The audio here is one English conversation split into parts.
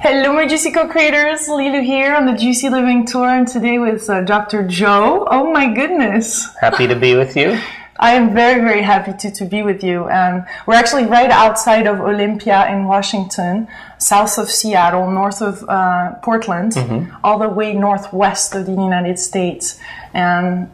Hello, my Juicy co-creators. Lilu here on the Juicy Living Tour, and today with Dr. Joe. Oh my goodness. Happy to be with you. I am very, very happy to be with you. We're actually right outside of Olympia in Washington, south of Seattle, north of Portland, all the way northwest of the United States. And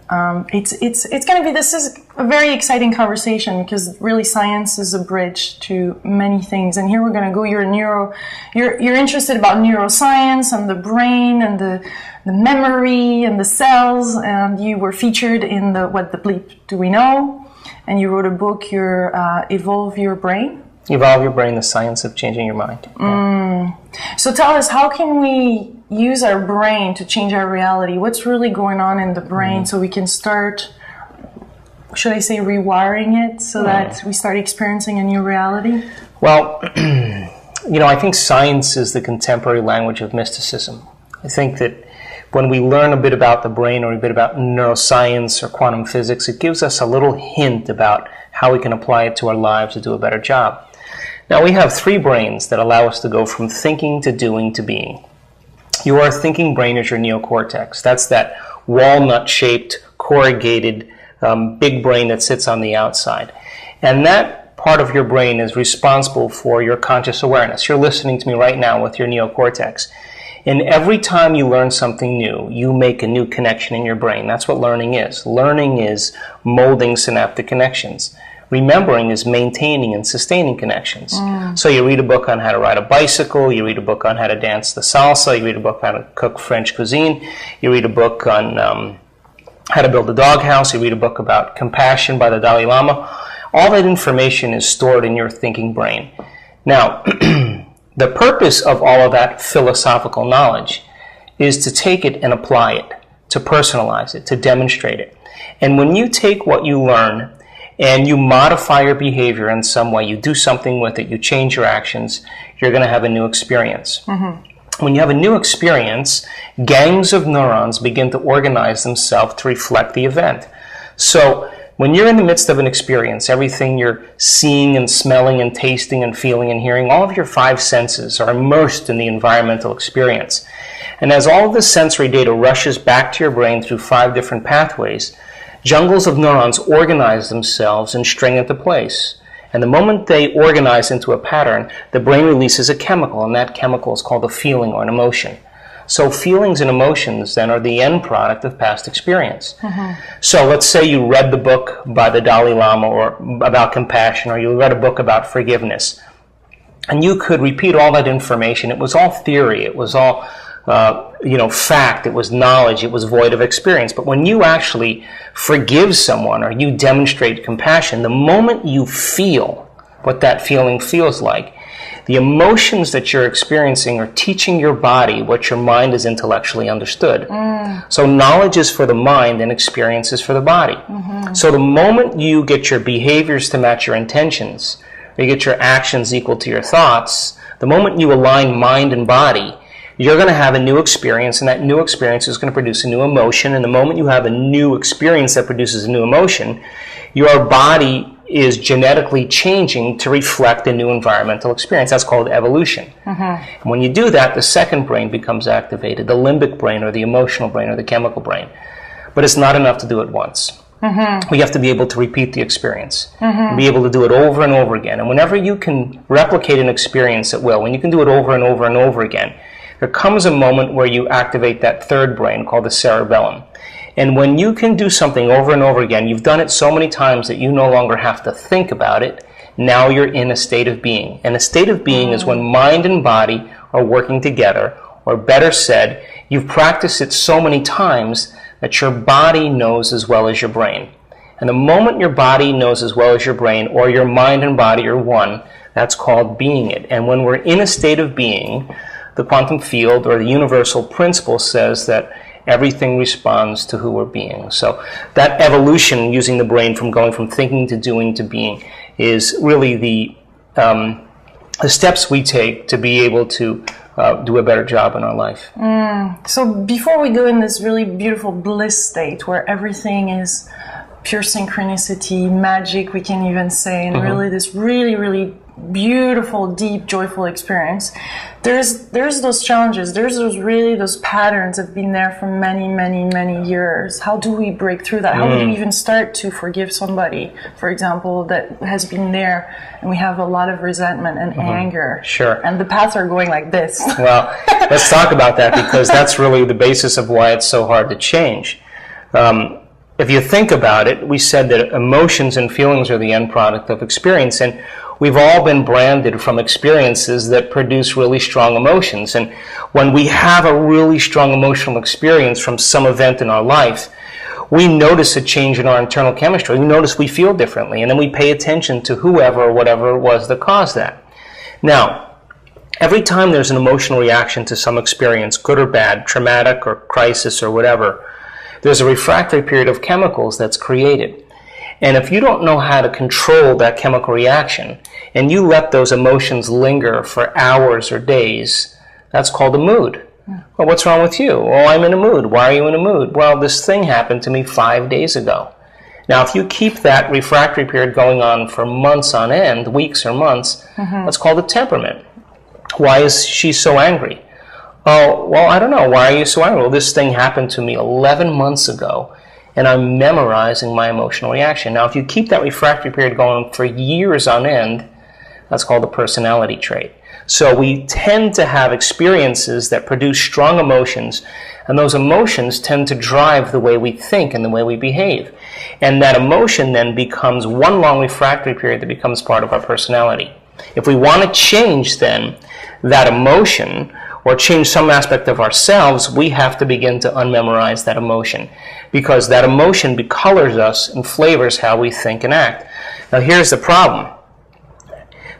it's going to be, this is a very exciting conversation because really science is a bridge to many things. And here we're going to go, you're interested about neuroscience and the brain and the memory and the cells, and you were featured in the What the Bleep Do We Know? And you wrote a book, Evolve Your Brain. Evolve Your Brain, the Science of Changing Your Mind. Yeah. So tell us, how can we use our brain to change our reality? What's really going on in the brain so we can start, should I say, rewiring it so that we start experiencing a new reality? Well, I think science is the contemporary language of mysticism. I think that when we learn a bit about the brain or a bit about neuroscience or quantum physics, it gives us a little hint about how we can apply it to our lives to do a better job. Now, we have three brains that allow us to go from thinking to doing to being. Your thinking brain is your neocortex. That's that walnut-shaped, corrugated, big brain that sits on the outside. And that part of your brain is responsible for your conscious awareness. You're listening to me right now with your neocortex. And every time you learn something new, you make a new connection in your brain. That's what learning is. Learning is molding synaptic connections. Remembering is maintaining and sustaining connections. So you read a book on how to ride a bicycle, you read a book on how to dance the salsa, you read a book on how to cook French cuisine, you read a book on how to build a doghouse, you read a book about compassion by the Dalai Lama. All that information is stored in your thinking brain. Now, the purpose of all of that philosophical knowledge is to take it and apply it, to personalize it, to demonstrate it. And when you take what you learn and you modify your behavior in some way, you do something with it, you change your actions, you're going to have a new experience. When you have a new experience, gangs of neurons begin to organize themselves to reflect the event. So when you're in the midst of an experience, everything you're seeing and smelling and tasting and feeling and hearing, all of your five senses are immersed in the environmental experience. And as all of the sensory data rushes back to your brain through five different pathways, jungles of neurons organize themselves and string into place. And the moment they organize into a pattern, the brain releases a chemical, and that chemical is called a feeling or an emotion. So feelings and emotions then are the end product of past experience. So let's say you read the book by the Dalai Lama or about compassion, or you read a book about forgiveness. And you could repeat all that information. It was all theory. It was all fact, it was knowledge, it was void of experience. But when you actually forgive someone or you demonstrate compassion, the moment you feel what that feeling feels like, the emotions that you're experiencing are teaching your body what your mind has intellectually understood. So knowledge is for the mind and experience is for the body. So the moment you get your behaviors to match your intentions, or you get your actions equal to your thoughts, the moment you align mind and body, you're going to have a new experience, and that new experience is going to produce a new emotion. And the moment you have a new experience that produces a new emotion, your body is genetically changing to reflect a new environmental experience. That's called evolution. And when you do that, the second brain becomes activated, the limbic brain or the emotional brain or the chemical brain. But it's not enough to do it once. We have to be able to repeat the experience, be able to do it over and over again. And whenever you can replicate an experience at will, when you can do it over and over and over again, there comes a moment where you activate that third brain called the cerebellum. And when you can do something over and over again, you've done it so many times that you no longer have to think about it. Now you're in a state of being. And a state of being is when mind and body are working together, or better said, you've practiced it so many times that your body knows as well as your brain. And the moment your body knows as well as your brain, or your mind and body are one, that's called being it. And when we're in a state of being, the quantum field or the universal principle says that everything responds to who we're being. So that evolution using the brain from going from thinking to doing to being is really the steps we take to be able to do a better job in our life. So before we go in this really beautiful bliss state where everything is pure synchronicity, magic, we can even say, and really this really, really beautiful, deep, joyful experience. There's those challenges. There's those patterns that have been there for many, many, many years. How do we break through that? How do we even start to forgive somebody, for example, that has been there, and we have a lot of resentment and anger? Sure. And the paths are going like this. Well, let's talk about that, because that's really the basis of why it's so hard to change. If you think about it, we said that emotions and feelings are the end product of experience, and we've all been branded from experiences that produce really strong emotions. And when we have a really strong emotional experience from some event in our life, we notice a change in our internal chemistry. We notice we feel differently, and then we pay attention to whoever or whatever it was that caused that. Now, every time there's an emotional reaction to some experience, good or bad, traumatic or crisis or whatever, there's a refractory period of chemicals that's created. And if you don't know how to control that chemical reaction, and you let those emotions linger for hours or days, that's called a mood. Well, what's wrong with you? Oh, I'm in a mood. Why are you in a mood? Well, this thing happened to me 5 days ago. Now, if you keep that refractory period going on for months on end, weeks or months, that's called a temperament. Why is she so angry? Oh, well, I don't know. Why are you so angry? Well, this thing happened to me 11 months ago, and I'm memorizing my emotional reaction. Now, if you keep that refractory period going for years on end, that's called a personality trait. So we tend to have experiences that produce strong emotions, and those emotions tend to drive the way we think and the way we behave. And that emotion then becomes one long refractory period that becomes part of our personality. If we want to change then that emotion, or change some aspect of ourselves, we have to begin to unmemorize that emotion, because that emotion colors us and flavors how we think and act. Now here's the problem.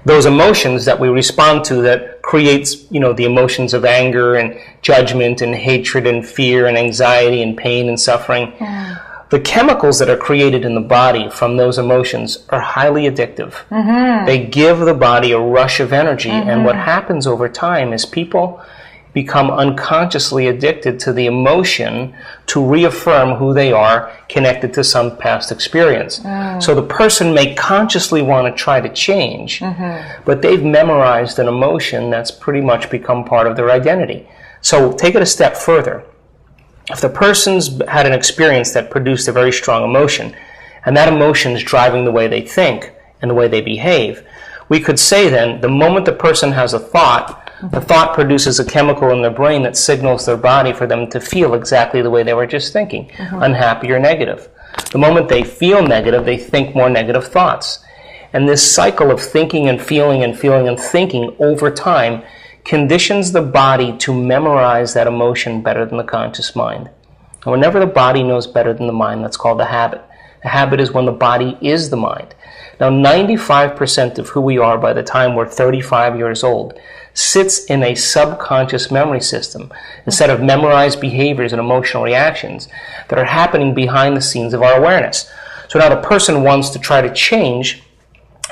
Those emotions that we respond to that creates, the emotions of anger and judgment and hatred and fear and anxiety and pain and suffering, the chemicals that are created in the body from those emotions are highly addictive. They give the body a rush of energy, and what happens over time is people become unconsciously addicted to the emotion to reaffirm who they are connected to some past experience. So the person may consciously want to try to change, but they've memorized an emotion that's pretty much become part of their identity. So take it a step further. If the person's had an experience that produced a very strong emotion, and that emotion is driving the way they think and the way they behave, we could say then, the moment the person has a thought, the thought produces a chemical in their brain that signals their body for them to feel exactly the way they were just thinking, unhappy or negative. The moment they feel negative, they think more negative thoughts. And this cycle of thinking and feeling and feeling and thinking over time conditions the body to memorize that emotion better than the conscious mind. And whenever the body knows better than the mind, that's called a habit. A habit is when the body is the mind. Now, 95% of who we are by the time we're 35 years old sits in a subconscious memory system, a set of memorized behaviors and emotional reactions that are happening behind the scenes of our awareness. So now the person wants to try to change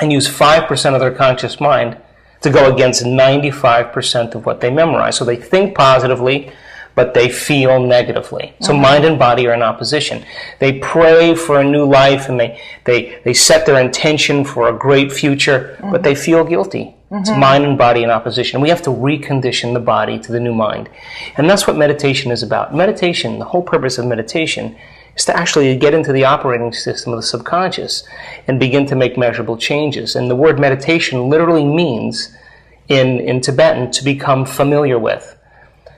and use 5% of their conscious mind to go against 95% of what they memorize. So they think positively, but they feel negatively. So mind and body are in opposition. They pray for a new life, and they set their intention for a great future, but they feel guilty. It's mind and body in opposition. We have to recondition the body to the new mind. And that's what meditation is about. Meditation, the whole purpose of meditation, is to actually get into the operating system of the subconscious and begin to make measurable changes. And the word meditation literally means, in Tibetan, to become familiar with.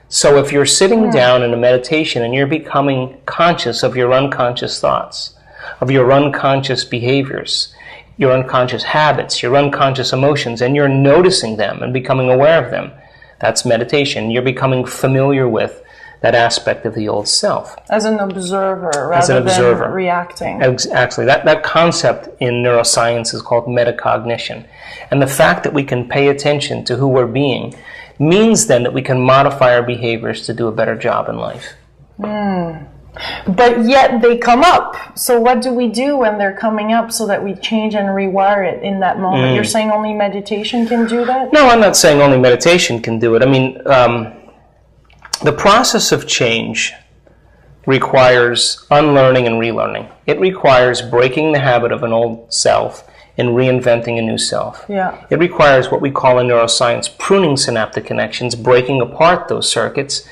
So if you're sitting down in a meditation and you're becoming conscious of your unconscious thoughts, of your unconscious behaviors, your unconscious habits, your unconscious emotions, and you're noticing them and becoming aware of them, that's meditation. You're becoming familiar with that aspect of the old self. As an observer rather than reacting. Exactly. That concept in neuroscience is called metacognition. And the fact that we can pay attention to who we're being means then that we can modify our behaviors to do a better job in life. But yet they come up. So what do we do when they're coming up so that we change and rewire it in that moment? You're saying only meditation can do that? No, I'm not saying only meditation can do it. I mean, the process of change requires unlearning and relearning. It requires breaking the habit of an old self and reinventing a new self. Yeah. It requires what we call in neuroscience pruning synaptic connections, breaking apart those circuits,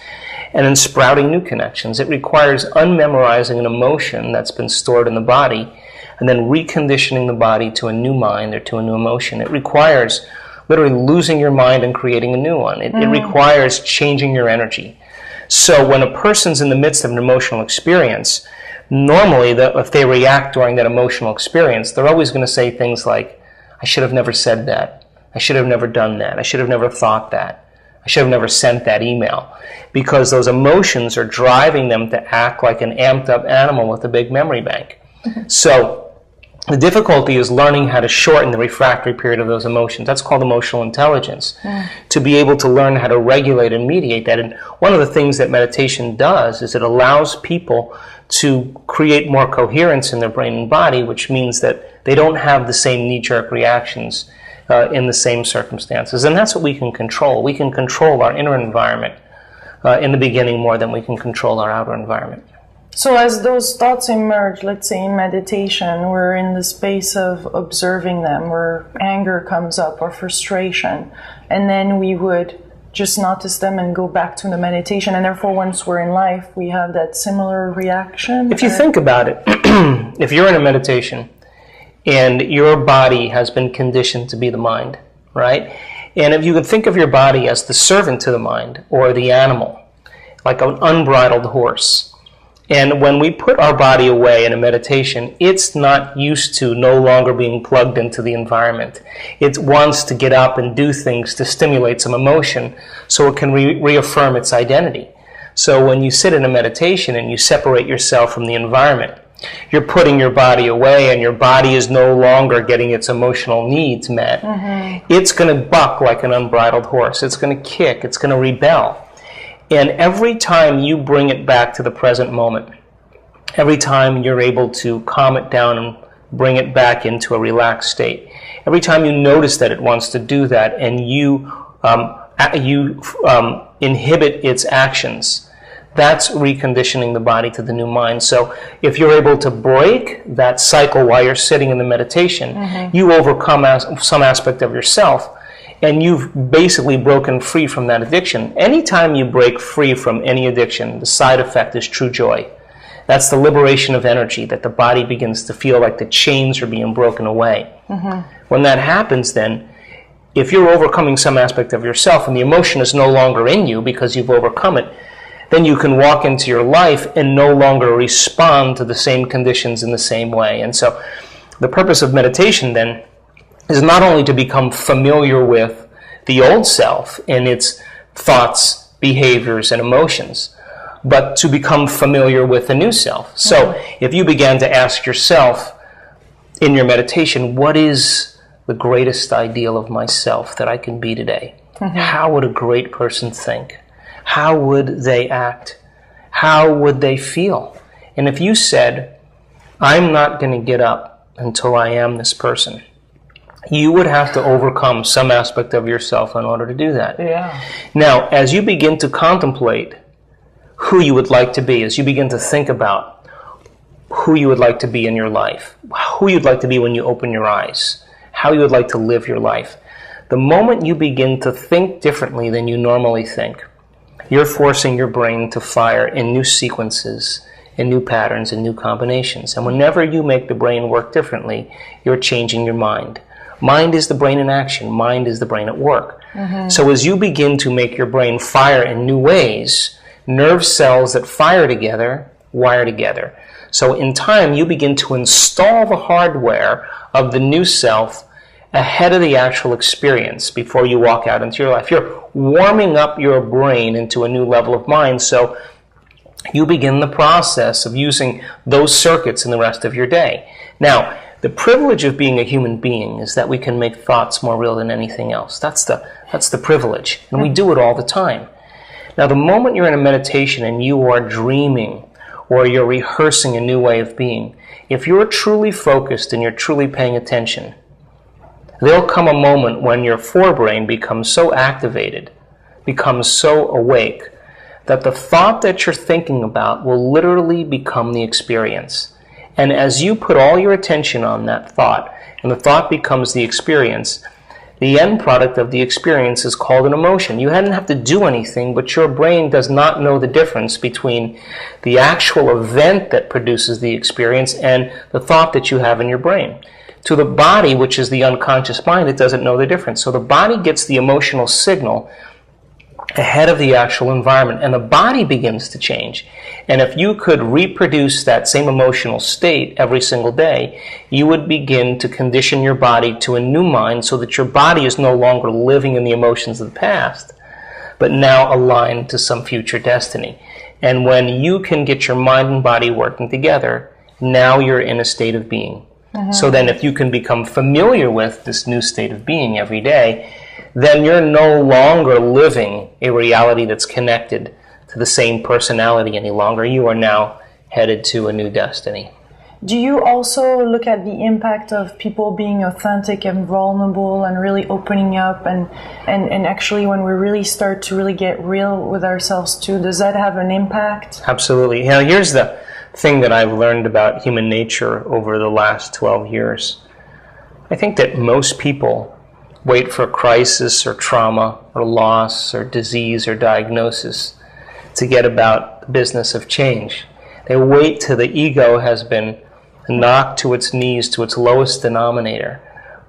and then sprouting new connections. It requires unmemorizing an emotion that's been stored in the body and then reconditioning the body to a new mind or to a new emotion. It requires literally losing your mind and creating a new one. It requires changing your energy. So when a person's in the midst of an emotional experience, normally if they react during that emotional experience, they're always going to say things like, I should have never said that. I should have never done that. I should have never thought that. I should have never sent that email. Because those emotions are driving them to act like an amped up animal with a big memory bank. So the difficulty is learning how to shorten the refractory period of those emotions. That's called emotional intelligence. To be able to learn how to regulate and mediate that. And one of the things that meditation does is it allows people to create more coherence in their brain and body, which means that they don't have the same knee-jerk reactions in the same circumstances. And that's what we can control. We can control our inner environment in the beginning more than we can control our outer environment. So as those thoughts emerge, let's say in meditation, we're in the space of observing them, where anger comes up or frustration, and then we would just notice them and go back to the meditation, and therefore once we're in life, we have that similar reaction? If you think about it, if you're in a meditation and your body has been conditioned to be the mind, right? And if you could think of your body as the servant to the mind, or the animal, like an unbridled horse. And when we put our body away in a meditation, it's not used to no longer being plugged into the environment. It wants to get up and do things to stimulate some emotion so it can reaffirm its identity. So when you sit in a meditation and you separate yourself from the environment, you're putting your body away and your body is no longer getting its emotional needs met. It's going to buck like an unbridled horse. It's going to kick. It's going to rebel. And every time you bring it back to the present moment, every time you're able to calm it down and bring it back into a relaxed state, every time you notice that it wants to do that and you inhibit its actions, that's reconditioning the body to the new mind. So if you're able to break that cycle while you're sitting in the meditation, you overcome some aspect of yourself, and you've basically broken free from that addiction. Anytime you break free from any addiction, the side effect is true joy. That's the liberation of energy, that the body begins to feel like the chains are being broken away. When that happens, then, if you're overcoming some aspect of yourself and the emotion is no longer in you because you've overcome it, then you can walk into your life and no longer respond to the same conditions in the same way. And so the purpose of meditation, then, is not only to become familiar with the old self and its thoughts, behaviors, and emotions, but to become familiar with the new self. So if you began to ask yourself in your meditation, what is the greatest ideal of myself that I can be today? How would a great person think? How would they act? How would they feel? And if you said, I'm not going to get up until I am this person, you would have to overcome some aspect of yourself in order to do that. Now, as you begin to contemplate who you would like to be, as you begin to think about who you would like to be in your life, who you'd like to be when you open your eyes, how you would like to live your life, the moment you begin to think differently than you normally think, you're forcing your brain to fire in new sequences, in new patterns, and new combinations. And whenever you make the brain work differently, you're changing your mind. Mind is the brain in action. Mind is the brain at work. So as you begin to make your brain fire in new ways, nerve cells that fire together wire together. So in time, you begin to install the hardware of the new self ahead of the actual experience before you walk out into your life. You're warming up your brain into a new level of mind, so you begin the process of using those circuits in the rest of your day. Now, the privilege of being a human being is that we can make thoughts more real than anything else. That's the privilege, and we do it all the time. Now, the moment you're in a meditation and you are dreaming or you're rehearsing a new way of being, if you're truly focused and you're truly paying attention, there'll come a moment when your forebrain becomes so activated, becomes so awake, that the thought that you're thinking about will literally become the experience. And as you put all your attention on that thought, and the thought becomes the experience, the end product of the experience is called an emotion. You hadn't have to do anything, but your brain does not know the difference between the actual event that produces the experience and the thought that you have in your brain. To the body, which is the unconscious mind, it doesn't know the difference. So the body gets the emotional signal ahead of the actual environment, and the body begins to change. And if you could reproduce that same emotional state every single day, you would begin to condition your body to a new mind so that your body is no longer living in the emotions of the past, but now aligned to some future destiny. And when you can get your mind and body working together, now you're in a state of being. So then if you can become familiar with this new state of being every day, then you're no longer living a reality that's connected to the same personality any longer. You are now headed to a new destiny. Do you also look at the impact of people being authentic and vulnerable and really opening up and actually when we really start to really get real with ourselves too, does that have an impact? Absolutely. You know, here's the thing that I've learned about human nature over the last 12 years. I think that most people wait for crisis or trauma or loss or disease or diagnosis to get about the business of change. They wait till the ego has been knocked to its knees, to its lowest denominator,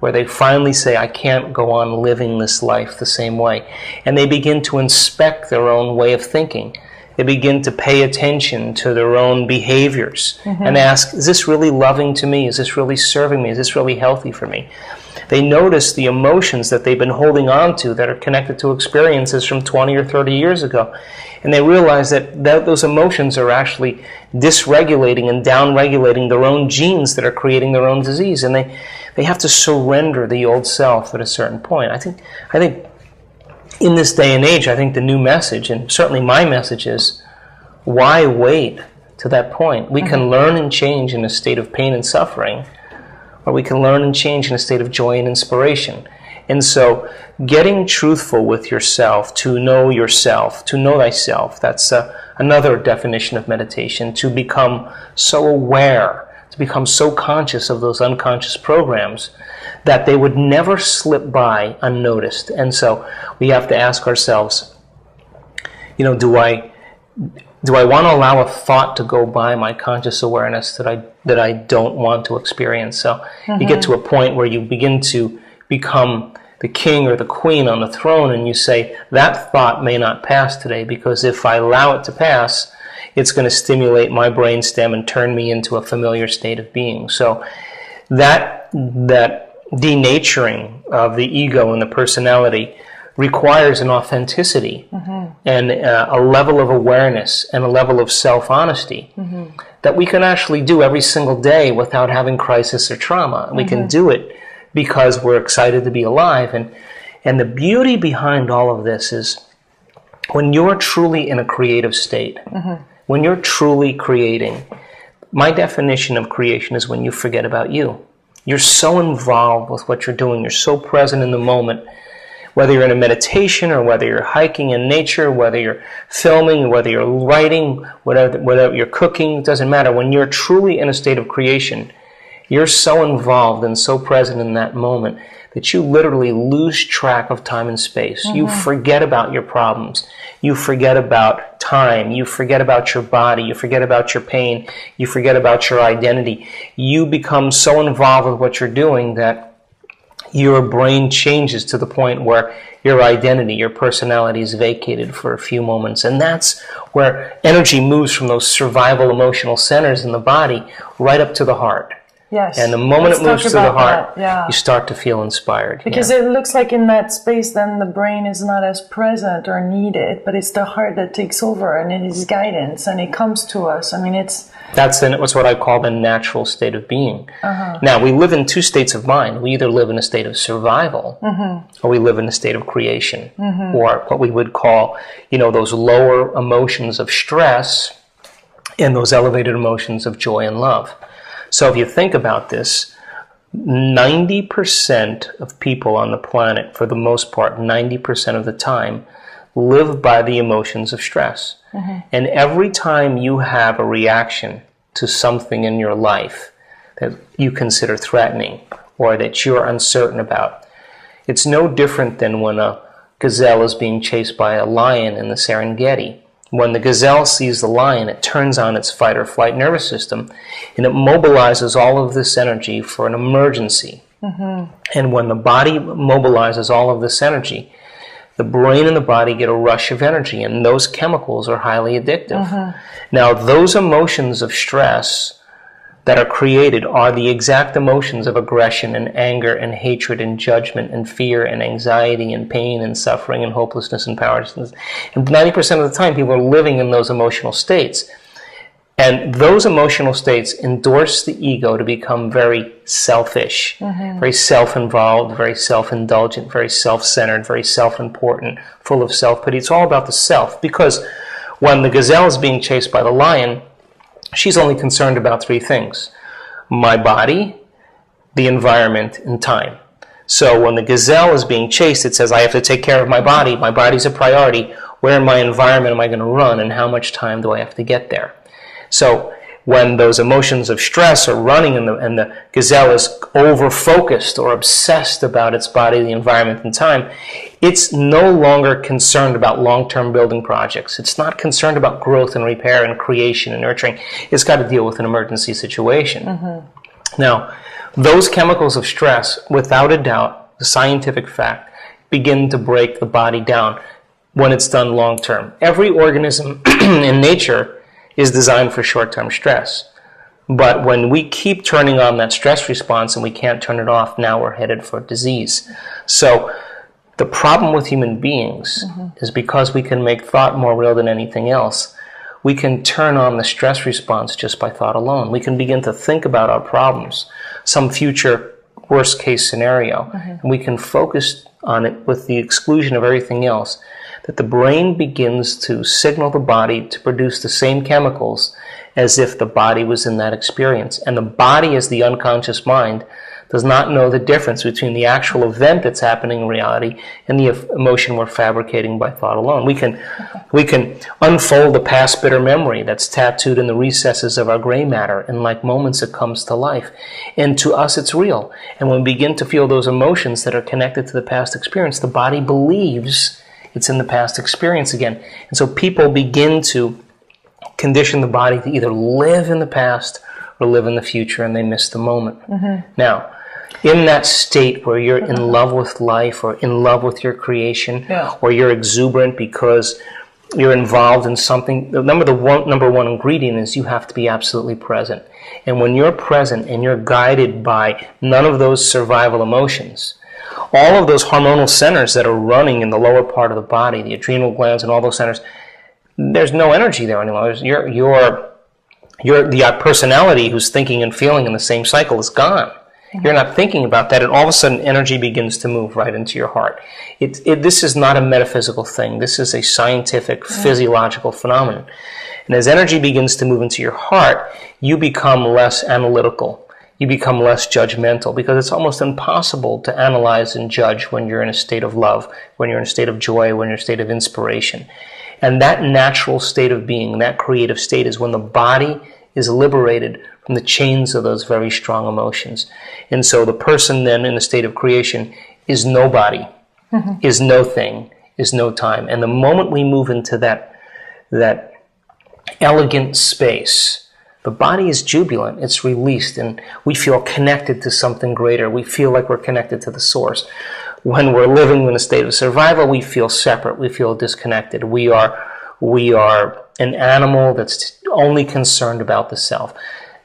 where they finally say, I can't go on living this life the same way. And they begin to inspect their own way of thinking. They begin to pay attention to their own behaviors and ask, is this really loving to me? Is this really serving me? Is this really healthy for me? They notice the emotions that they've been holding on to that are connected to experiences from 20 or 30 years ago. And they realize that those emotions are actually dysregulating and downregulating their own genes that are creating their own disease. And they have to surrender the old self at a certain point. I think in this day and age, I think the new message, and certainly my message is, why wait to that point? We can learn and change in a state of pain and suffering, or we can learn and change in a state of joy and inspiration. And so getting truthful with yourself, to know thyself, that's another definition of meditation, to become so aware, to become so conscious of those unconscious programs that they would never slip by unnoticed. And so we have to ask ourselves, you know, do I want to allow a thought to go by my conscious awareness that I don't want to experience? So you get to a point where you begin to become the king or the queen on the throne, and you say, that thought may not pass today, because if I allow it to pass, it's going to stimulate my brainstem and turn me into a familiar state of being. So that denaturing of the ego and the personality requires an authenticity and a level of awareness and a level of self-honesty that we can actually do every single day without having crisis or trauma. We can do it because we're excited to be alive. And the beauty behind all of this is when you're truly in a creative state, when you're truly creating, my definition of creation is when you forget about you. You're so involved with what you're doing. You're so present in the moment. Whether you're in a meditation or whether you're hiking in nature, whether you're filming, whether you're writing, whatever you're cooking, it doesn't matter. When you're truly in a state of creation, you're so involved and so present in that moment that you literally lose track of time and space. You forget about your problems. You forget about time. You forget about your body. You forget about your pain. You forget about your identity. You become so involved with what you're doing that your brain changes to the point where your identity, your personality is vacated for a few moments. And that's where energy moves from those survival emotional centers in the body right up to the heart. Yes. And the moment it moves to the heart, you start to feel inspired. Because it looks like in that space, then the brain is not as present or needed, but it's the heart that takes over, and it is guidance, and it comes to us. I mean, that's what I call the natural state of being. Now, we live in two states of mind. We either live in a state of survival, or we live in a state of creation, or what we would call, those lower emotions of stress and those elevated emotions of joy and love. So if you think about this, 90% of people on the planet, for the most part, 90% of the time, live by the emotions of stress. And every time you have a reaction to something in your life that you consider threatening or that you're uncertain about, it's no different than when a gazelle is being chased by a lion in the Serengeti. When the gazelle sees the lion, it turns on its fight or flight nervous system, and it mobilizes all of this energy for an emergency. And when the body mobilizes all of this energy, the brain and the body get a rush of energy, and those chemicals are highly addictive. Now, those emotions of stress that are created are the exact emotions of aggression and anger and hatred and judgment and fear and anxiety and pain and suffering and hopelessness and powerlessness. And 90% of the time, people are living in those emotional states. And those emotional states endorse the ego to become very selfish, very self-involved, very self-indulgent, very self-centered, very self-important, full of self-pity. It's all about the self, because when the gazelle is being chased by the lion, she's only concerned about three things: my body, the environment, and time. So when the gazelle is being chased, it says, I have to take care of my body. My body's a priority. Where in my environment am I going to run, and how much time do I have to get there? So when those emotions of stress are running and the gazelle is over-focused or obsessed about its body, the environment, and time, it's no longer concerned about long-term building projects. It's not concerned about growth and repair and creation and nurturing. It's got to deal with an emergency situation. Now, those chemicals of stress, without a doubt, the scientific fact, begin to break the body down when it's done long-term. Every organism in nature is designed for short-term stress. But when we keep turning on that stress response and we can't turn it off, now we're headed for disease. So the problem with human beings is because we can make thought more real than anything else, we can turn on the stress response just by thought alone. We can begin to think about our problems, some future worst-case scenario, and we can focus on it with the exclusion of everything else, that the brain begins to signal the body to produce the same chemicals as if the body was in that experience. And the body, as the unconscious mind, does not know the difference between the actual event that's happening in reality and the emotion we're fabricating by thought alone. We can unfold a past bitter memory that's tattooed in the recesses of our gray matter, and like moments it comes to life. And to us it's real. And when we begin to feel those emotions that are connected to the past experience, the body believes it's in the past experience again. And so people begin to condition the body to either live in the past or live in the future, and they miss the moment. Now, in that state where you're in love with life or in love with your creation, or you're exuberant because you're involved in something, the number one ingredient is you have to be absolutely present. And when you're present and you're guided by none of those survival emotions, all of those hormonal centers that are running in the lower part of the body, the adrenal glands and all those centers, there's no energy there anymore. The personality who's thinking and feeling in the same cycle is gone. You're not thinking about that, and all of a sudden energy begins to move right into your heart. This is not a metaphysical thing. This is a scientific, physiological phenomenon. And as energy begins to move into your heart, you become less analytical. You become less judgmental, because it's almost impossible to analyze and judge when you're in a state of love, when you're in a state of joy, when you're in a state of inspiration. And that natural state of being, that creative state, is when the body is liberated from the chains of those very strong emotions. And so the person then in a state of creation is nobody, is no thing, is no time. And the moment we move into that elegant space, the body is jubilant, it's released, and we feel connected to something greater. We feel like we're connected to the source. When we're living in a state of survival, we feel separate, we feel disconnected. We are an animal that's only concerned about the self.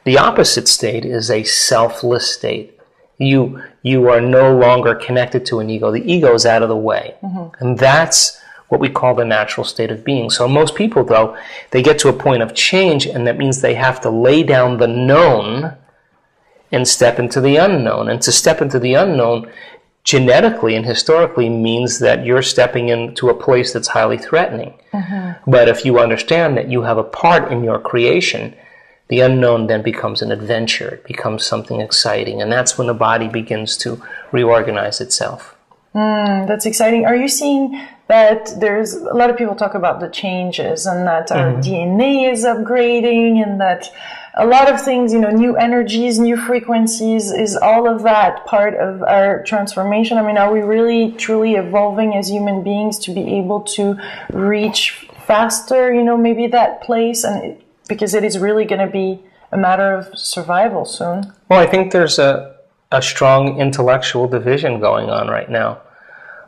The opposite state is a selfless state. You are no longer connected to an ego. The ego is out of the way. And that's what we call the natural state of being. So most people, though, they get to a point of change, and that means they have to lay down the known and step into the unknown. And to step into the unknown, genetically and historically, means that you're stepping into a place that's highly threatening. But if you understand that you have a part in your creation, the unknown then becomes an adventure. It becomes something exciting. And that's when the body begins to reorganize itself. That's exciting. Are you seeing that there's a lot of people talk about the changes and that our DNA is upgrading and that a lot of things, you know, new energies, new frequencies, is all of that part of our transformation? I mean, are we really truly evolving as human beings to be able to reach faster, you know, maybe that place? And because it is really going to be a matter of survival soon. Well, I think there's a strong intellectual division going on right now.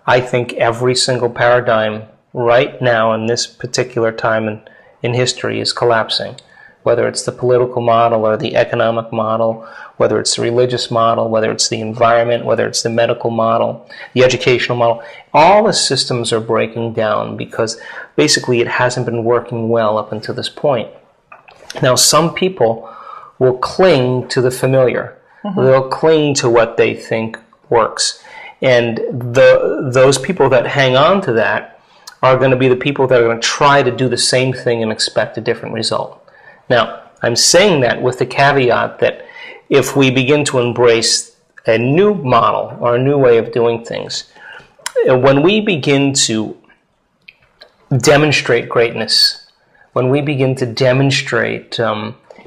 I think every single paradigm right now in this particular time in history is collapsing, whether it's the political model or the economic model, whether it's the religious model, whether it's the environment, whether it's the medical model, the educational model. All the systems are breaking down because basically it hasn't been working well up until this point. Now, some people will cling to the familiar. They'll cling to what they think works. And those people that hang on to that are going to be the people that are going to try to do the same thing and expect a different result. Now, I'm saying that with the caveat that if we begin to embrace a new model or a new way of doing things, when we begin to demonstrate greatness, when we begin to demonstrate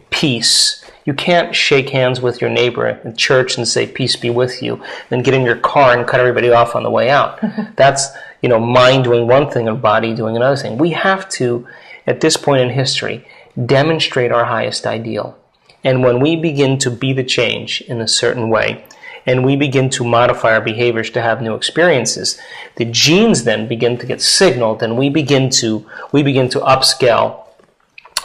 peace, you can't shake hands with your neighbor in church and say, peace be with you, then get in your car and cut everybody off on the way out. That's, you know, mind doing one thing and body doing another thing. We have to, at this point in history, demonstrate our highest ideal. And when we begin to be the change in a certain way, and we begin to modify our behaviors to have new experiences, the genes then begin to get signaled, and we begin to upscale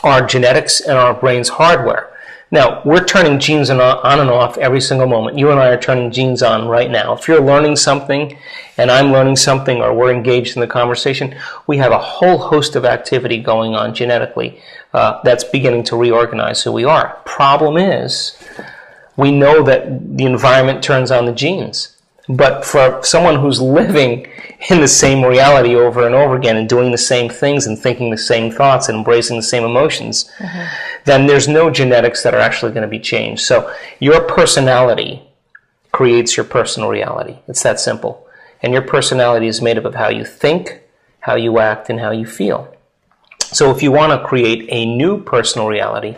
our genetics and our brain's hardware. Now, we're turning genes on and off every single moment. You and I are turning genes on right now. If you're learning something and I'm learning something or we're engaged in the conversation, we have a whole host of activity going on genetically that's beginning to reorganize who we are. Problem is, we know that the environment turns on the genes. But for someone who's living in the same reality over and over again and doing the same things and thinking the same thoughts and embracing the same emotions, then there's no genetics that are actually going to be changed. So your personality creates your personal reality. It's that simple. And your personality is made up of how you think, how you act, and how you feel. So if you want to create a new personal reality,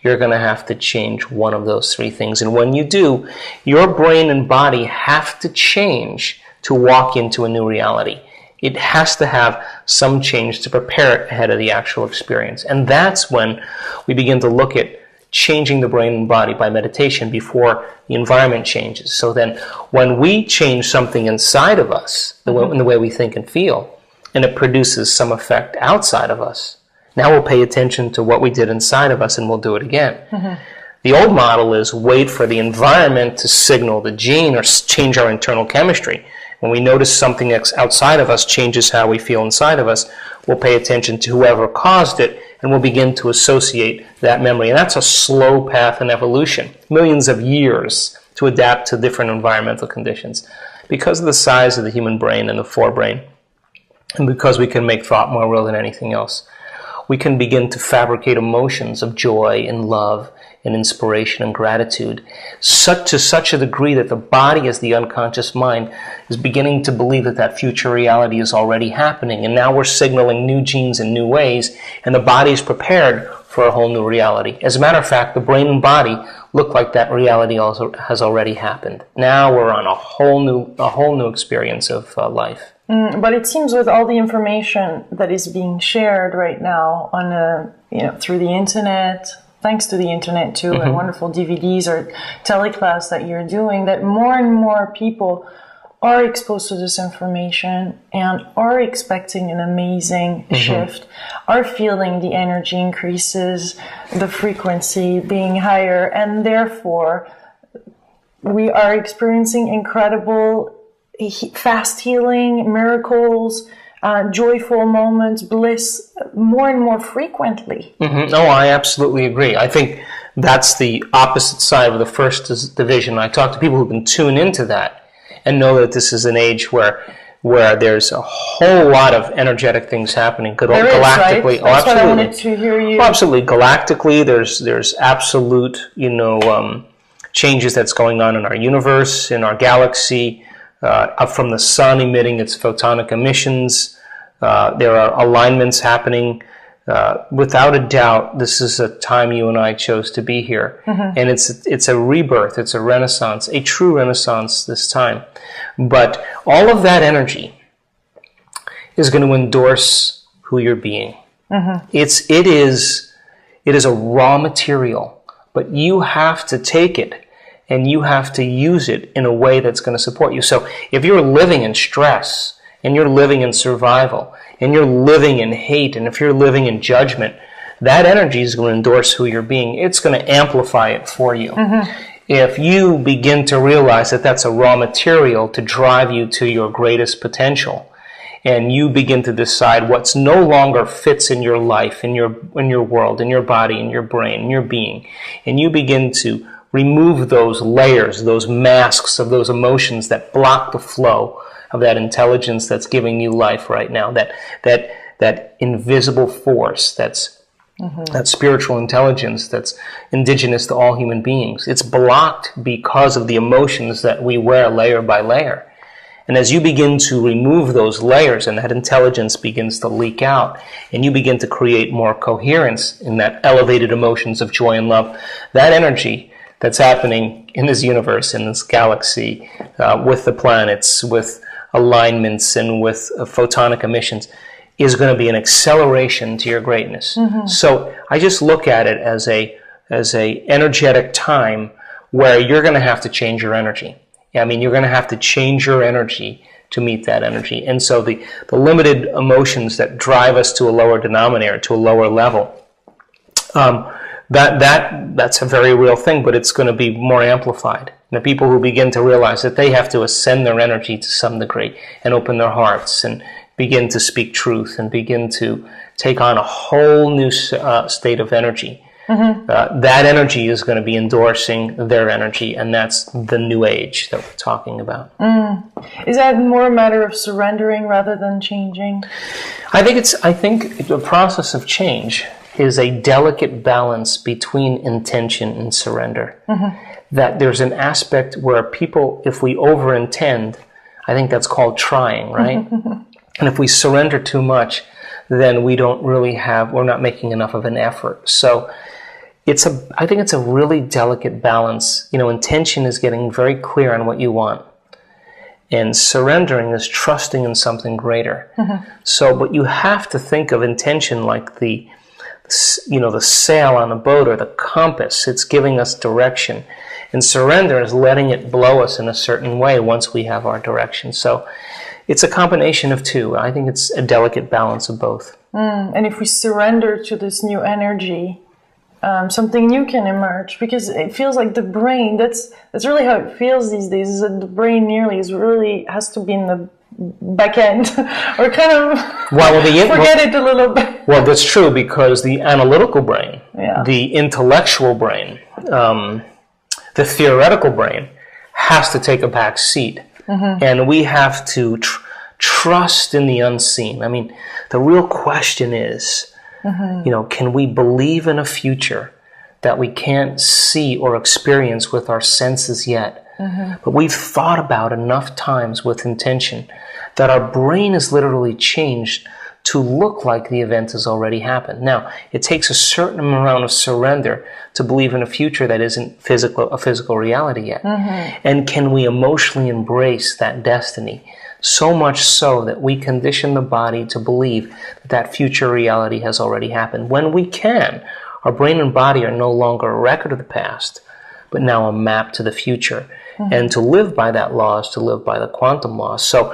you're going to have to change one of those three things. And when you do, your brain and body have to change to walk into a new reality. It has to have some change to prepare it ahead of the actual experience. And that's when we begin to look at changing the brain and body by meditation before the environment changes. So then when we change something inside of us, in the way we think and feel, and it produces some effect outside of us, now we'll pay attention to what we did inside of us and we'll do it again. The old model is wait for the environment to signal the gene or change our internal chemistry. When we notice something outside of us changes how we feel inside of us, we'll pay attention to whoever caused it and we'll begin to associate that memory. And that's a slow path in evolution, millions of years to adapt to different environmental conditions. Because of the size of the human brain and the forebrain, and because we can make thought more real than anything else, we can begin to fabricate emotions of joy and love and inspiration and gratitude to such a degree that the body, as the unconscious mind, is beginning to believe that future reality is already happening. And now we're signaling new genes in new ways, and the body is prepared for a whole new reality. As a matter of fact, the brain and body look like that reality also has already happened. Now we're on a whole new experience of life. But it seems with all the information that is being shared right now on through the internet, thanks to the internet too, and wonderful DVDs or teleclass that you're doing, that more and more people are exposed to this information and are expecting an amazing shift, are feeling the energy increases, the frequency being higher, and therefore we are experiencing incredible fast healing, miracles, joyful moments, bliss, more and more frequently. No, I absolutely agree. I think that's the opposite side of the first division. I talk to people who can tune into that and know that this is an age where there's a whole lot of energetic things happening galactically. Right? That's what I wanted to hear you. Oh, absolutely. Galactically, there's absolute, changes that's going on in our universe, in our galaxy, up from the sun emitting its photonic emissions, There are alignments happening. Without a doubt, this is a time you and I chose to be here. And it's a rebirth, it's a renaissance, a true renaissance this time. But all of that energy is going to endorse who you're being. It is a raw material, but you have to take it and you have to use it in a way that's going to support you. So if you're living in stress, and you're living in survival, and you're living in hate, and if you're living in judgment, that energy is going to endorse who you're being. It's going to amplify it for you. If you begin to realize that that's a raw material to drive you to your greatest potential, and you begin to decide what's no longer fits in your life, in your world, in your body, in your brain, in your being, and you begin to remove those layers, those masks of those emotions that block the flow of that intelligence that's giving you life right now, that invisible force, that spiritual intelligence that's indigenous to all human beings. It's blocked because of the emotions that we wear layer by layer. And as you begin to remove those layers and that intelligence begins to leak out, and you begin to create more coherence in that elevated emotions of joy and love, that energy that's happening in this universe, in this galaxy, with the planets, with alignments and with photonic emissions, is going to be an acceleration to your greatness. So I just look at it as a energetic time where you're going to have to change your energy. I mean, you're going to have to change your energy to meet that energy. And so the limited emotions that drive us to a lower denominator, to a lower level, that's a very real thing, but it's going to be more amplified. The people who begin to realize that they have to ascend their energy to some degree and open their hearts and begin to speak truth and begin to take on a whole new state of energy. That energy is going to be endorsing their energy, and that's the new age that we're talking about. Is that more a matter of surrendering rather than changing? I think the process of change is a delicate balance between intention and surrender. That there's an aspect where people, if we over-intend, I think that's called trying, right? And if we surrender too much, then we're not making enough of an effort. So I think it's a really delicate balance. Intention is getting very clear on what you want. And surrendering is trusting in something greater. But you have to think of intention like the sail on a boat or the compass. It's giving us direction. And surrender is letting it blow us in a certain way once we have our direction. So it's a combination of two. I think it's a delicate balance of both. And if we surrender to this new energy, something new can emerge, because it feels like the brain, that's really how it feels these days, is that the brain has to be in the back end, or kind of forget it a little bit. Well, that's true, because the analytical brain, the intellectual brain, the theoretical brain has to take a back seat. And we have to trust in the unseen. I mean, the real question is, can we believe in a future that we can't see or experience with our senses yet? But we've thought about enough times with intention that our brain is literally changed to look like the event has already happened. Now, it takes a certain amount of surrender to believe in a future that isn't a physical reality yet. And can we emotionally embrace that destiny? So much so that we condition the body to believe that future reality has already happened. When we can, our brain and body are no longer a record of the past, but now a map to the future. And to live by that law is to live by the quantum law. So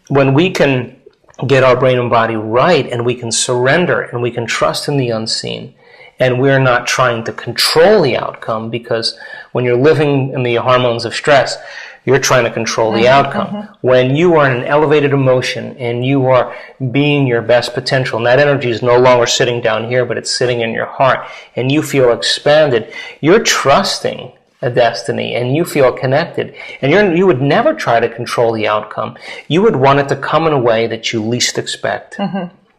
when we can get our brain and body right, and we can surrender, and we can trust in the unseen, and we're not trying to control the outcome, because when you're living in the hormones of stress, you're trying to control the outcome. When you are in an elevated emotion and you are being your best potential, and that energy is no longer sitting down here, but it's sitting in your heart, and you feel expanded, you're trusting a destiny, and you feel connected. And you would never try to control the outcome. You would want it to come in a way that you least expect,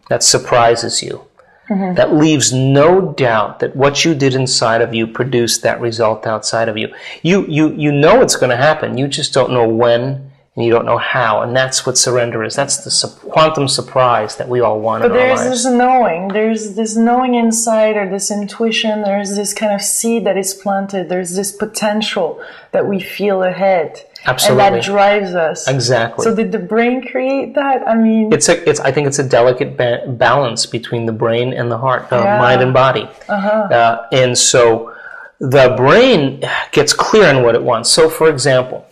that surprises you, that leaves no doubt that what you did inside of you produced that result outside of you. You know it's going to happen. You just don't know when and you don't know how. And that's what surrender is. That's the quantum surprise that we all want in our lives. But there's this knowing. There's this knowing inside, or this intuition. There's this kind of seed that is planted. There's this potential that we feel ahead. Absolutely. And that drives us. Exactly. So did the brain create that? I mean... I think it's a delicate balance between the brain and the heart, mind and body. And so the brain gets clear on what it wants. So, for example,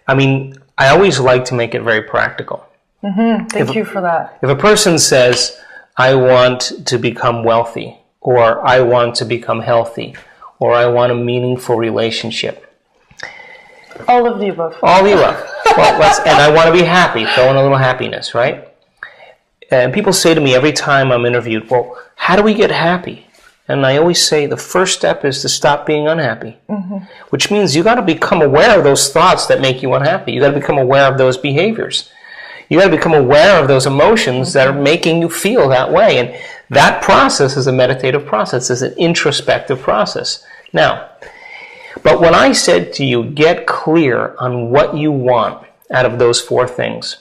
I always like to make it very practical. Thank you for that. If a person says, I want to become wealthy, or I want to become healthy, or I want a meaningful relationship. All of the above. All the above. And I want to be happy, throw in a little happiness, right? And people say to me every time I'm interviewed, well, how do we get happy? And I always say the first step is to stop being unhappy, which means you got to become aware of those thoughts that make you unhappy. You got to become aware of those behaviors. You got to become aware of those emotions that are making you feel that way. And that process is a meditative process. It's an introspective process. Now, but when I said to you, get clear on what you want out of those four things,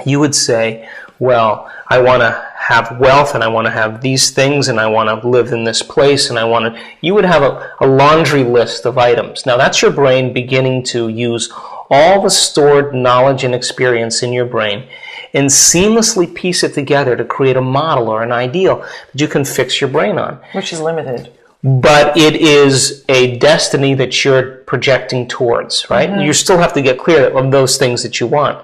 you would say, well, I want to have wealth, and I want to have these things, and I want to live in this place, and you would have a laundry list of items. Now, that's your brain beginning to use all the stored knowledge and experience in your brain and seamlessly piece it together to create a model or an ideal that you can fix your brain on. Which is limited. But it is a destiny that you're projecting towards, right? You still have to get clear of those things that you want.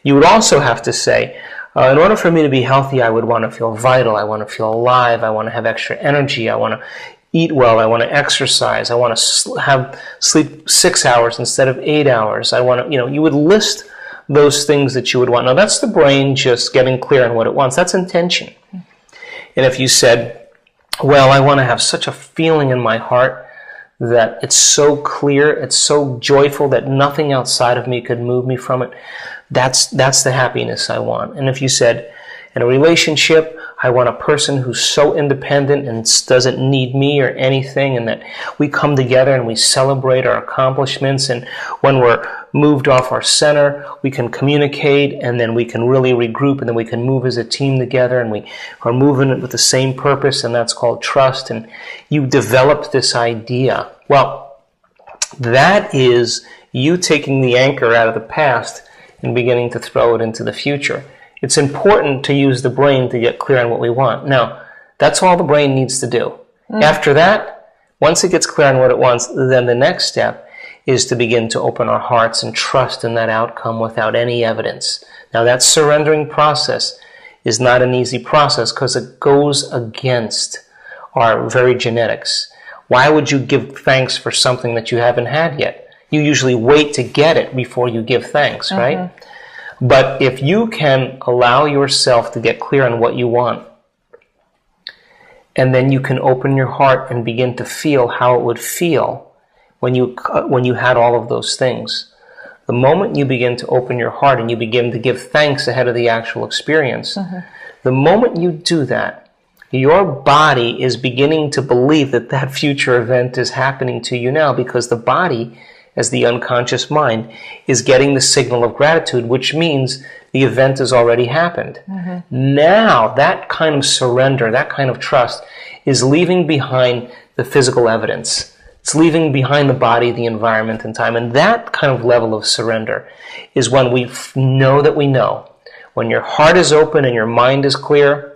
You would also have to say, in order for me to be healthy, I would want to feel vital, I want to feel alive, I want to have extra energy, I want to eat well, I want to exercise, I want to sleep 6 hours instead of 8 hours, I want to, you would list those things that you would want. Now, that's the brain just getting clear on what it wants. That's intention. And if you said, well, I want to have such a feeling in my heart that it's so clear, it's so joyful that nothing outside of me could move me from it. That's the happiness I want. And if you said, in a relationship, I want a person who's so independent and doesn't need me or anything, and that we come together and we celebrate our accomplishments, and when we're moved off our center, we can communicate, and then we can really regroup, and then we can move as a team together, and we are moving with the same purpose, and that's called trust. And you develop this idea. Well, that is you taking the anchor out of the past and beginning to throw it into the future. It's important to use the brain to get clear on what we want. Now, that's all the brain needs to do. After that, once it gets clear on what it wants, then the next step is to begin to open our hearts and trust in that outcome without any evidence. Now, that surrendering process is not an easy process because it goes against our very genetics. Why would you give thanks for something that you haven't had yet? You usually wait to get it before you give thanks, right? But if you can allow yourself to get clear on what you want, and then you can open your heart and begin to feel how it would feel when you had all of those things. The moment you begin to open your heart and you begin to give thanks ahead of the actual experience, the moment you do that, your body is beginning to believe that that future event is happening to you now, because the body, as the unconscious mind, is getting the signal of gratitude, which means the event has already happened. Now, that kind of surrender, that kind of trust, is leaving behind the physical evidence. It's leaving behind the body, the environment, and time. And that kind of level of surrender is when we know that we know. When your heart is open and your mind is clear,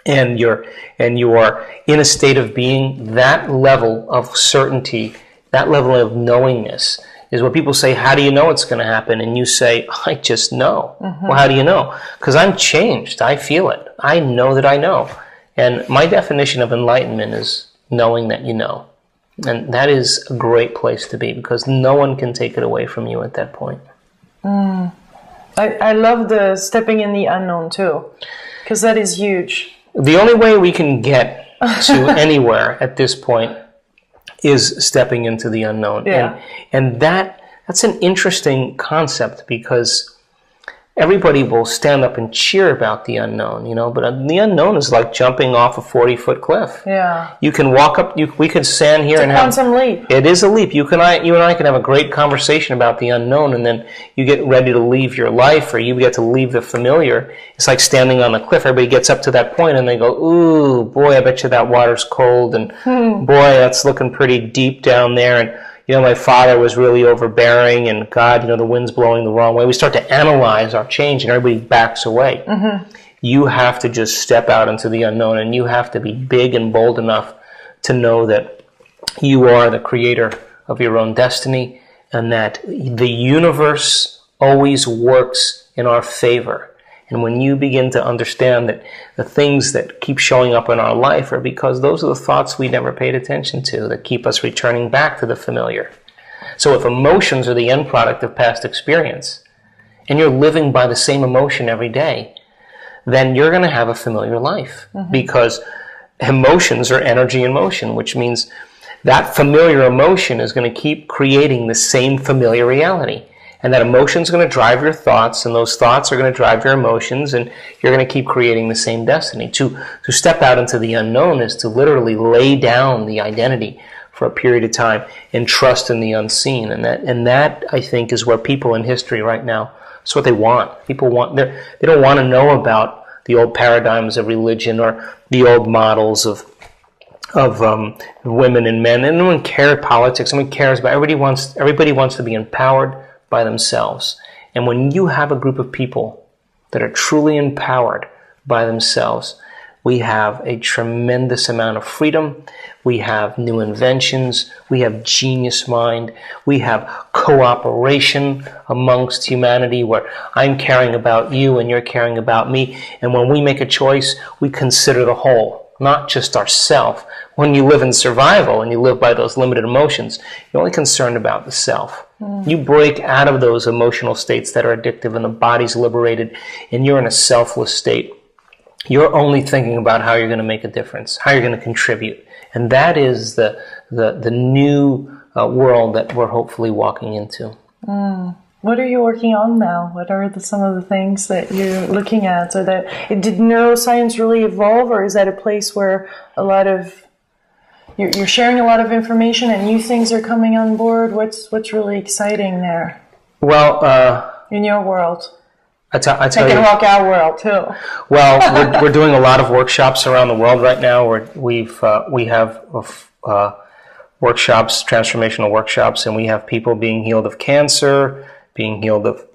and you are in a state of being, that level of certainty, that level of knowingness is what people say, how do you know it's going to happen? And you say, I just know. Well, how do you know? Because I'm changed. I feel it. I know that I know. And my definition of enlightenment is knowing that you know. And that is a great place to be, because no one can take it away from you at that point. I love the stepping in the unknown too, because that is huge. The only way we can get to anywhere at this point is stepping into the unknown. And that's an interesting concept, because everybody will stand up and cheer about the unknown, you know, but the unknown is like jumping off a 40-foot cliff. Yeah. You can walk up, we could stand here and have... It's a quantum leap. It is a leap. You and I can have a great conversation about the unknown, and then you get ready to leave your life, or you get to leave the familiar. It's like standing on the cliff. Everybody gets up to that point, and they go, ooh, boy, I bet you that water's cold, and boy, that's looking pretty deep down there, and you know, my father was really overbearing, and God, you know, the wind's blowing the wrong way. We start to analyze our change, and everybody backs away. You have to just step out into the unknown, and you have to be big and bold enough to know that you are the creator of your own destiny, and that the universe always works in our favor. And when you begin to understand that the things that keep showing up in our life are because those are the thoughts we never paid attention to that keep us returning back to the familiar. So if emotions are the end product of past experience, and you're living by the same emotion every day, then you're going to have a familiar life. Because emotions are energy in motion, which means that familiar emotion is going to keep creating the same familiar reality. And that emotion is going to drive your thoughts, and those thoughts are going to drive your emotions, and you're going to keep creating the same destiny. To step out into the unknown is to literally lay down the identity for a period of time and trust in the unseen. And that I think is where people in history right now, it's what they want. People want, they don't want to know about the old paradigms of religion or the old models of women and men. And no one cares politics. No one cares about. Everybody wants to be empowered by themselves. And when you have a group of people that are truly empowered by themselves, we have a tremendous amount of freedom. We have new inventions. We have genius mind. We have cooperation amongst humanity where I'm caring about you and you're caring about me. And when we make a choice, we consider the whole, not just ourself. When you live in survival and you live by those limited emotions, you're only concerned about the self. You break out of those emotional states that are addictive, and the body's liberated, and you're in a selfless state. You're only thinking about how you're going to make a difference, how you're going to contribute. And that is the new world that we're hopefully walking into. What are you working on now? What are some of the things that you're looking at? So did neuroscience really evolve, or is that a place where a lot of you're sharing a lot of information and new things are coming on board? What's really exciting there? Well, in your world, I tell can you, rock our world too. Well, we're doing a lot of workshops around the world right now. We have workshops, transformational workshops, and we have people being healed of cancer, being healed of,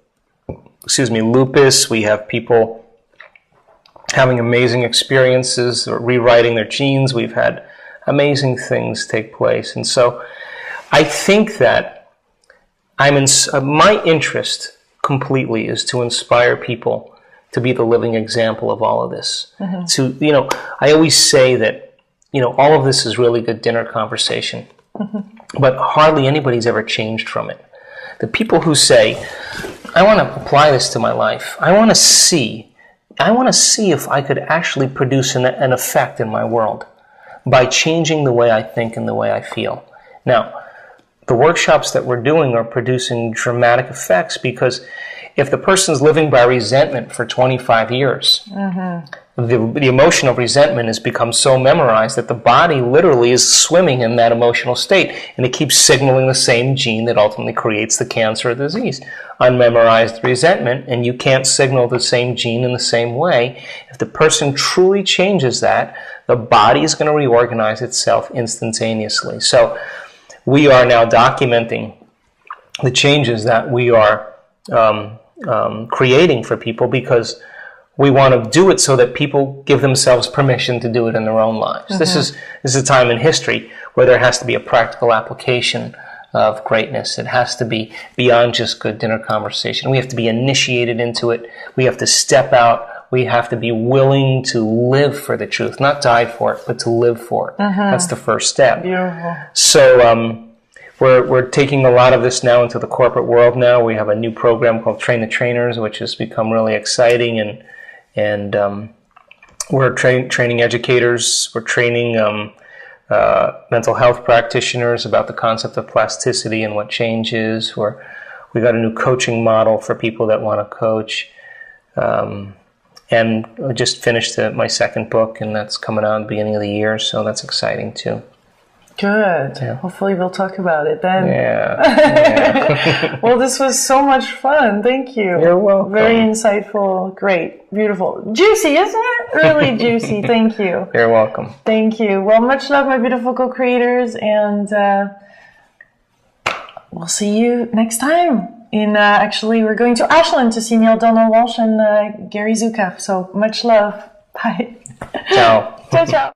lupus. We have people having amazing experiences, or rewriting their genes. We've had amazing things take place. And so I think that my interest completely is to inspire people to be the living example of all of this. I always say that, all of this is really good dinner conversation, but hardly anybody's ever changed from it. The people who say, I want to apply this to my life. I want to see if I could actually produce an effect in my world by changing the way I think and the way I feel. Now, the workshops that we're doing are producing dramatic effects, because if the person's living by resentment for 25 years, the emotion of resentment has become so memorized that the body literally is swimming in that emotional state, and it keeps signaling the same gene that ultimately creates the cancer or disease. Unmemorized resentment, and you can't signal the same gene in the same way. If the person truly changes that, the body is going to reorganize itself instantaneously. So we are now documenting the changes that we are creating for people, because we want to do it so that people give themselves permission to do it in their own lives. This is a time in history where there has to be a practical application of greatness. It has to be beyond just good dinner conversation. We have to be initiated into it. We have to step out. We have to be willing to live for the truth, not die for it, but to live for it. That's the first step. Beautiful. So we're taking a lot of this now into the corporate world now. We have a new program called Train the Trainers, which has become really exciting, and we're training educators. We're training mental health practitioners about the concept of plasticity and what change is. We got a new coaching model for people that want to coach. And I just finished my second book, and that's coming out at the beginning of the year, so that's exciting too. Good. Yeah. Hopefully we'll talk about it then. Yeah. Well, this was so much fun. Thank you. You're welcome. Very insightful. Great. Beautiful. Juicy, isn't it? Really juicy. Thank you. You're welcome. Thank you. Well, much love, my beautiful co-creators, and we'll see you next time. Actually, we're going to Ashland to see Neil Donald Walsh and Gary Zukav. So much love. Bye. Ciao. Ciao, ciao.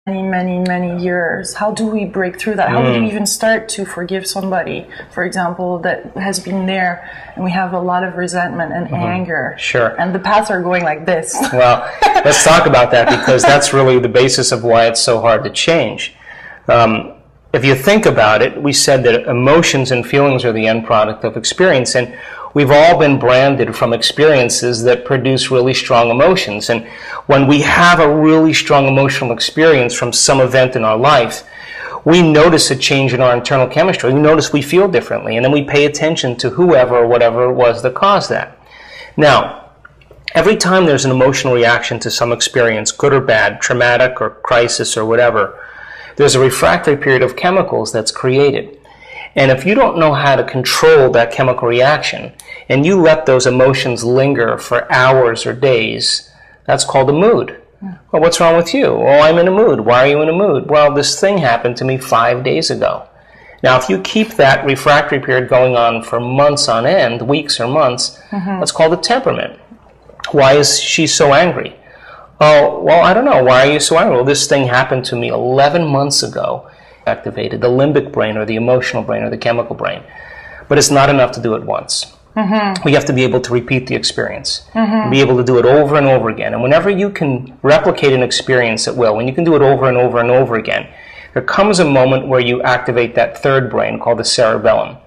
Many years. How do we break through that? How do we even start to forgive somebody, for example, that has been there, and we have a lot of resentment and anger? Sure. And the paths are going like this. Well, let's talk about that, because that's really the basis of why it's so hard to change. If you think about it, we said that emotions and feelings are the end product of experience, and we've all been branded from experiences that produce really strong emotions. And when we have a really strong emotional experience from some event in our life, we notice a change in our internal chemistry. We notice we feel differently, and then we pay attention to whoever or whatever it was that caused that. Now, every time there's an emotional reaction to some experience, good or bad, traumatic or crisis or whatever, there's a refractory period of chemicals that's created. And if you don't know how to control that chemical reaction, and you let those emotions linger for hours or days, that's called a mood. Well, what's wrong with you? Oh, I'm in a mood. Why are you in a mood? Well, this thing happened to me 5 days ago. Now, if you keep that refractory period going on for months on end, weeks or months, that's called a temperament. Why is she so angry? Oh, well, I don't know. Why are you so angry? Well, this thing happened to me 11 months ago. Activated the limbic brain or the emotional brain or the chemical brain. But it's not enough to do it once. We have to be able to repeat the experience, be able to do it over and over again. And whenever you can replicate an experience at will, when you can do it over and over and over again, there comes a moment where you activate that third brain called the cerebellum.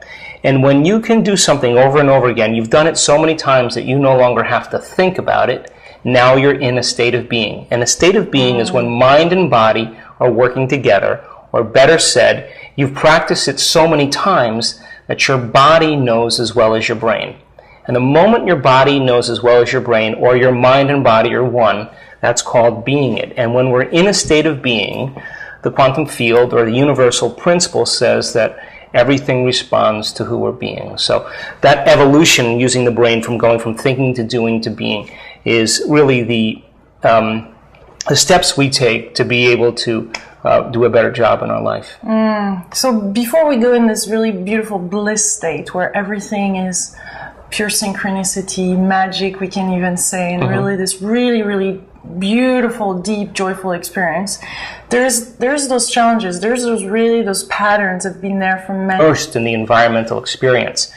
And when you can do something over and over again, you've done it so many times that you no longer have to think about it. Now you're in a state of being. And a state of being is when mind and body are working together, or better said, you've practiced it so many times that your body knows as well as your brain. And the moment your body knows as well as your brain, or your mind and body are one, that's called being it. And when we're in a state of being, the quantum field or the universal principle says that everything responds to who we're being. So that evolution using the brain from going from thinking to doing to being is really the steps we take to be able to do a better job in our life. So before we go in this really beautiful bliss state where everything is pure synchronicity, magic, we can even say, and really this really, really beautiful, deep, joyful experience, there's those challenges, there's those patterns that have been there for many. First in the environmental experience.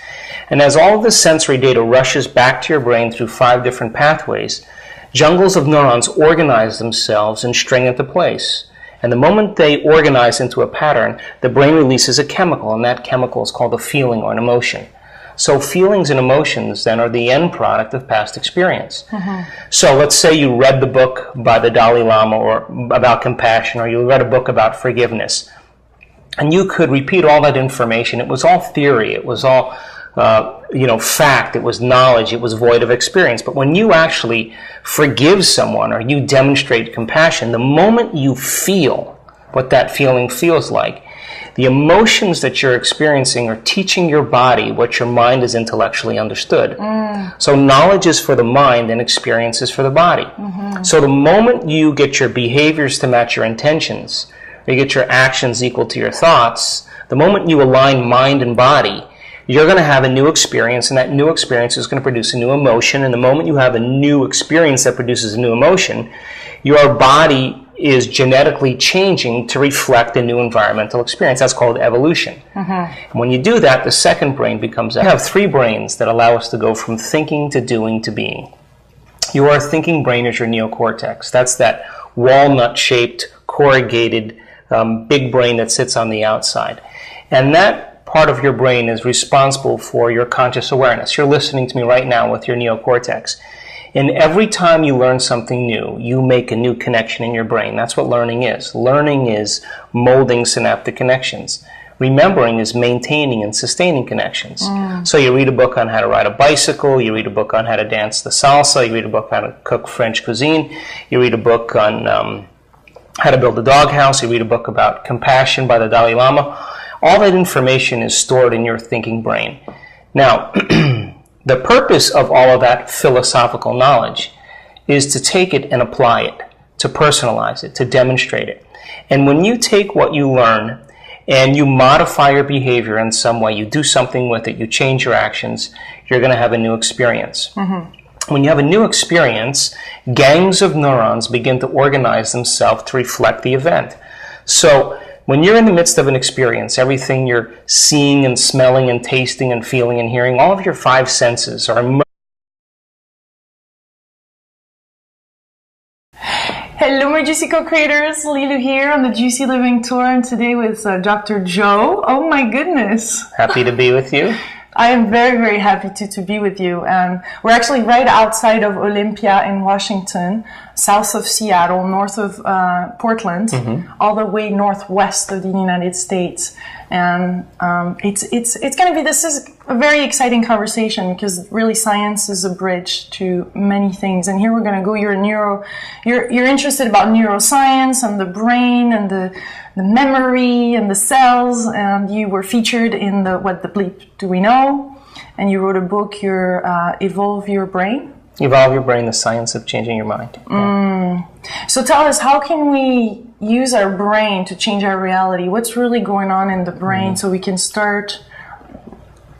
And as all of the sensory data rushes back to your brain through 5 different pathways, jungles of neurons organize themselves and string into place. And the moment they organize into a pattern, the brain releases a chemical, and that chemical is called a feeling or an emotion. So feelings and emotions then are the end product of past experience. So let's say you read the book by the Dalai Lama or about compassion, or you read a book about forgiveness. And you could repeat all that information. It was all theory. It was all fact. It was knowledge. It was void of experience. But when you actually forgive someone or you demonstrate compassion, the moment you feel what that feeling feels like, the emotions that you're experiencing are teaching your body what your mind has intellectually understood. So knowledge is for the mind and experience is for the body. So the moment you get your behaviors to match your intentions, or you get your actions equal to your thoughts, the moment you align mind and body, you're going to have a new experience, and that new experience is going to produce a new emotion. And the moment you have a new experience that produces a new emotion, your body is genetically changing to reflect a new environmental experience. That's called evolution. And when you do that, the second brain becomes active. We have three brains that allow us to go from thinking to doing to being. Your thinking brain is your neocortex. That's that walnut-shaped, corrugated, big brain that sits on the outside. And that part of your brain is responsible for your conscious awareness. You're listening to me right now with your neocortex. And every time you learn something new, you make a new connection in your brain. That's what learning is. Learning is molding synaptic connections. Remembering is maintaining and sustaining connections. So you read a book on how to ride a bicycle, you read a book on how to dance the salsa, you read a book on how to cook French cuisine, you read a book on how to build a doghouse, you read a book about compassion by the Dalai Lama. All that information is stored in your thinking brain. Now, the purpose of all of that philosophical knowledge is to take it and apply it, to personalize it, to demonstrate it. And when you take what you learn and you modify your behavior in some way, you do something with it, you change your actions, you're going to have a new experience. When you have a new experience, gangs of neurons begin to organize themselves to reflect the event. So when you're in the midst of an experience, everything you're seeing and smelling and tasting and feeling and hearing, all of your five senses are immersed. Hello, my Juicy co-creators. Lilu here on the Juicy Living Tour, and today with Dr. Joe. Oh my goodness. Happy to be with you. I am very, very happy to be with you. We're actually right outside of Olympia in Washington, south of Seattle, north of Portland, all the way northwest of the United States. And it's going to be, this is a very exciting conversation because really science is a bridge to many things. And here we're going to go, you're interested about neuroscience and the brain and the memory and the cells, and you were featured in the What the Bleep Do We Know? And you wrote a book, your Evolve Your Brain. Evolve Your Brain, the Science of Changing Your Mind. So tell us, how can we use our brain to change our reality? What's really going on in the brain so we can start,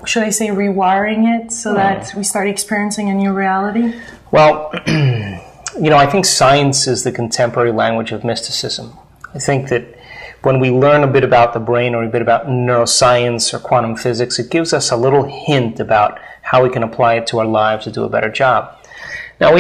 should I say, rewiring it so that we start experiencing a new reality? Well, I think science is the contemporary language of mysticism. I think that when we learn a bit about the brain or a bit about neuroscience or quantum physics, it gives us a little hint about how we can apply it to our lives to do a better job. Now, we